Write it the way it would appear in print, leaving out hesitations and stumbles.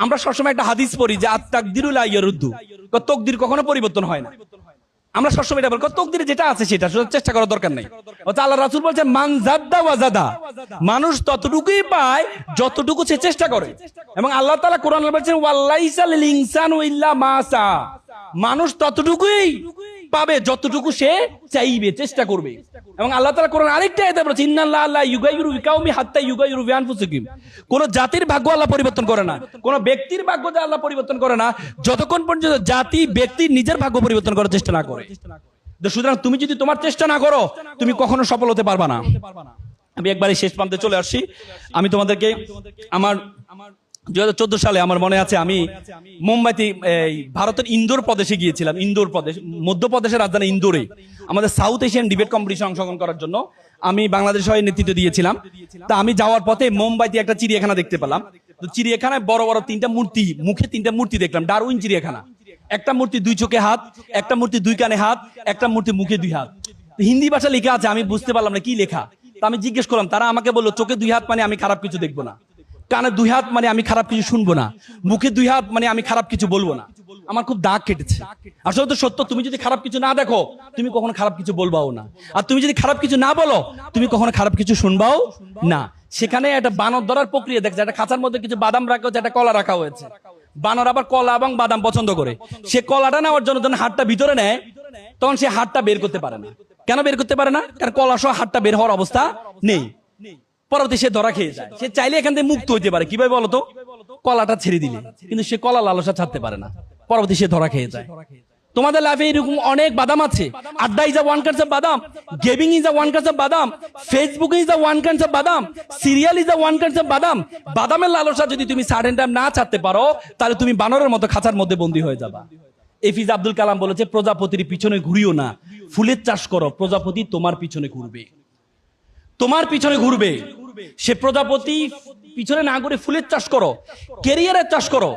আমরা সবসময় একটা হাদিস পড়ি যে আত-তাকদিরু লা ইয়ারুদ্দু, তকদির কখনো পরিবর্তন হয় না। আমরা সবসময় এটা বলি তকদিরে যেটা আছে সেটা চেষ্টা করার দরকার নাই। অর্থাৎ আল্লাহ রাসূল বলছেন মান জাদ্দা ওয়াজাদা, মানুষ ততটুকুই পায় যতটুকু সে চেষ্টা করে। এবং আল্লাহ তাআলা কোরআনে বলছেন ওয়াল্লাইসা লিল ইনসানু ইল্লা মা সা, মানুষ ততটুকুই পাবে যতটুকু সে চাইবে, চেষ্টা করবে। এবং আল্লাহ তাআলা কোরআন আরেকটা আয়াতে বলেছেন ইন্নাল্লাহা লা ইউগাইয়িরু বিকাউমি হাত্তা ইউগাইয়িরু বিআনফুসিহিম, কোন জাতির ভাগ্য আল্লাহ পরিবর্তন করে না, কোন ব্যক্তির ভাগ্য আল্লাহ পরিবর্তন করে না যতক্ষণ পর্যন্ত জাতি ব্যক্তি নিজের ভাগ্য পরিবর্তন করার চেষ্টা না করে। সুতরাং তুমি যদি তোমার চেষ্টা না করো তুমি কখনো সফল হতে পারবা না। আমি একবারে শেষ প্রান্তে চলে আসছি। আমি তোমাদেরকে আমার 2014 সালে আমার মনে আছে আমি মুম্বাইতে ভারতের ইন্দোর প্রদেশে গিয়েছিলাম। ইন্দোর প্রদেশ মধ্যপ্রদেশের রাজধানী ইন্দোরে আমাদের সাউথ এশিয়ান ডিবেট কম্পিটিশন অংশগ্রহণ করার জন্য আমি বাংলাদেশের হয়ে নেতৃত্ব দিয়েছিলাম। তা আমি যাওয়ার পথে মুম্বাইতে একটা চিড়িয়াখানা দেখতে পেলাম। তো চিড়িয়াখানায় বড় বড় তিনটা মূর্তি, মুখে তিনটা মূর্তি দেখলাম। ডারউইন চিড়িয়াখানা। একটা মূর্তি 2 চোখে হাত, একটা মূর্তি 2 কানে হাত, একটা মূর্তি মুখে 2 হাত। হিন্দি ভাষা লেখা আছে, আমি বুঝতে পারলাম না কি লেখা। তা আমি জিজ্ঞেস করলাম, তারা আমাকে বললো চোখে 2 হাত মানে আমি খারাপ কিছু দেখবো না, কানে 2 হাত মানে আমি খারাপ কিছু শুনবো না, মুখে 2 হাত মানে আমি খারাপ কিছু বলবো না। আমার খুব দাগ কেটেছে। আসলে তো সত্য, তুমি যদি খারাপ কিছু না দেখো তুমি কখনো খারাপ কিছু বলবাও না, আর তুমি যদি খারাপ কিছু না বলো তুমি কখনো খারাপ কিছু শুনবাও না। সেখানে একটা বানর ধরার প্রক্রিয়া দেখছে, একটা খাঁচার মধ্যে কিছু বাদাম রাখা হয়েছে, একটা কলা রাখা হয়েছে। বানর আবার কলা এবং বাদাম পছন্দ করে। সে কলাটা নেওয়ার জন্য যখন হাতটা ভিতরে নেয় তখন সে হাতটা বের করতে পারে না। কেন বের করতে পারে না? কারণ কলা সহ হাতটা বের হওয়ার অবস্থা নেই। পরবর্তী সে ধরা খেয়ে যায়। সে চাইলে এখান থেকে মুক্ত হইতে পারে, কিভাবে বলতো? কলাটা ছেড়ে দিলে। কিন্তু সে কলা লালসা ছাড়তে পারে না, পরবর্তী সে ধরা খেয়ে যায়। তোমাদের লাইফে এরকম অনেক বাদাম আছে। আড্ডা is a one kinds of বাদাম, gaming is a one kinds of বাদাম, Facebook is a one kinds of বাদাম, serial is a one kinds of বাদাম। বাদামের লালসা যদি তুমি সার্টেন টাইম না ছাড়তে পারো তাহলে তুমি বানরের মতো খাঁচার মধ্যে বন্দী হয়ে যাবা। এপিজে আব্দুল কালাম বলেছে প্রজাপতির পিছনে ঘুরিও না, ফুলের চাষ করো, প্রজাপতি তোমার পিছনে ঘুরবে, তোমার পিছনে ঘুরবে। সে প্রজাপতি পিছনে না ঘুরে ফুলের চাষ করো, ক্যারিয়ারের চাষ করো।